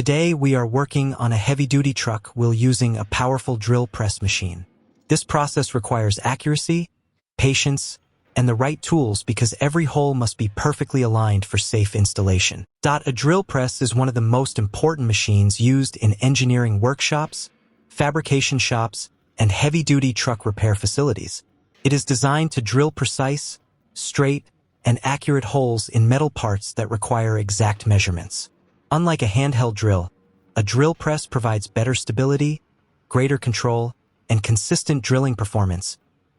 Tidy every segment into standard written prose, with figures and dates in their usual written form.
Today, we are working on a heavy-duty truck while using a powerful drill press machine. This process requires accuracy, patience, and the right tools because every hole must be perfectly aligned for safe installation. A drill press is one of the most important machines used in engineering workshops, fabrication shops, and heavy-duty truck repair facilities. It is designed to drill precise, straight, and accurate holes in metal parts that require exact measurements. Unlike a handheld drill, a drill press provides better stability, greater control, and consistent drilling performance,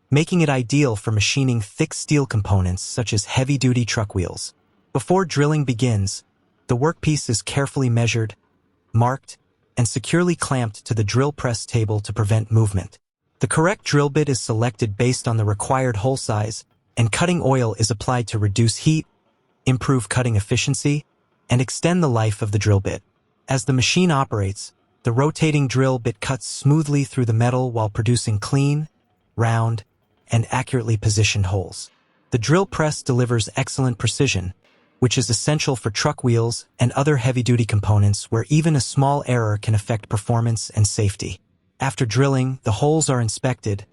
making it ideal for machining thick steel components such as heavy-duty truck wheels. Before drilling begins, the workpiece is carefully measured, marked, and securely clamped to the drill press table to prevent movement. The correct drill bit is selected based on the required hole size, and cutting oil is applied to reduce heat, improve cutting efficiency, and extend the life of the drill bit. As the machine operates, the rotating drill bit cuts smoothly through the metal while producing clean, round, and accurately positioned holes. The drill press delivers excellent precision, which is essential for truck wheels and other heavy-duty components where even a small error can affect performance and safety. After drilling, the holes are inspected,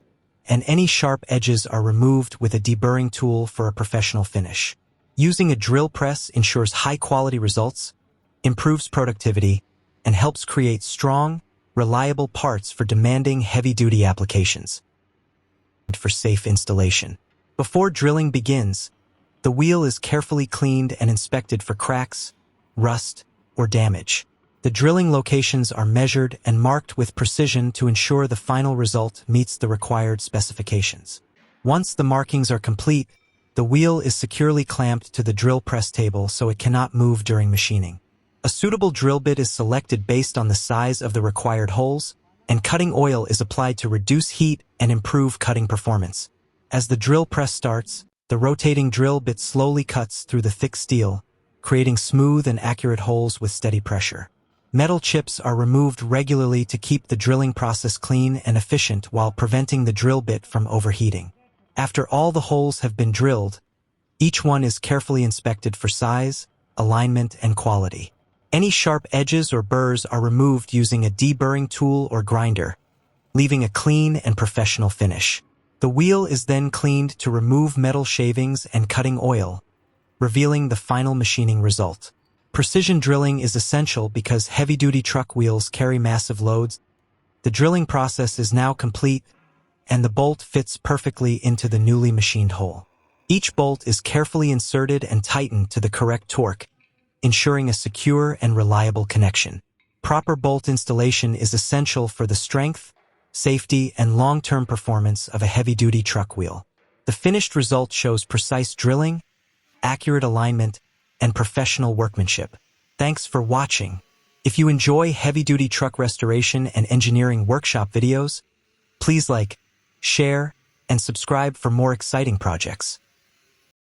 and any sharp edges are removed with a deburring tool for a professional finish. Using a drill press ensures high-quality results, improves productivity, and helps create strong, reliable parts for demanding heavy-duty applications. For safe installation. Before drilling begins, the wheel is carefully cleaned and inspected for cracks, rust, or damage. The drilling locations are measured and marked with precision to ensure the final result meets the required specifications. Once the markings are complete, the wheel is securely clamped to the drill press table so it cannot move during machining. A suitable drill bit is selected based on the size of the required holes, and cutting oil is applied to reduce heat and improve cutting performance. As the drill press starts, the rotating drill bit slowly cuts through the thick steel, creating smooth and accurate holes with steady pressure. Metal chips are removed regularly to keep the drilling process clean and efficient while preventing the drill bit from overheating. After all the holes have been drilled, each one is carefully inspected for size, alignment, and quality. Any sharp edges or burrs are removed using a deburring tool or grinder, leaving a clean and professional finish. The wheel is then cleaned to remove metal shavings and cutting oil, revealing the final machining result. Precision drilling is essential because heavy-duty truck wheels carry massive loads. The drilling process is now complete, and the bolt fits perfectly into the newly machined hole. Each bolt is carefully inserted and tightened to the correct torque, ensuring a secure and reliable connection. Proper bolt installation is essential for the strength, safety, and long-term performance of a heavy-duty truck wheel. The finished result shows precise drilling, accurate alignment, and professional workmanship. Thanks for watching. If you enjoy heavy-duty truck restoration and engineering workshop videos, please like, share, and subscribe for more exciting projects.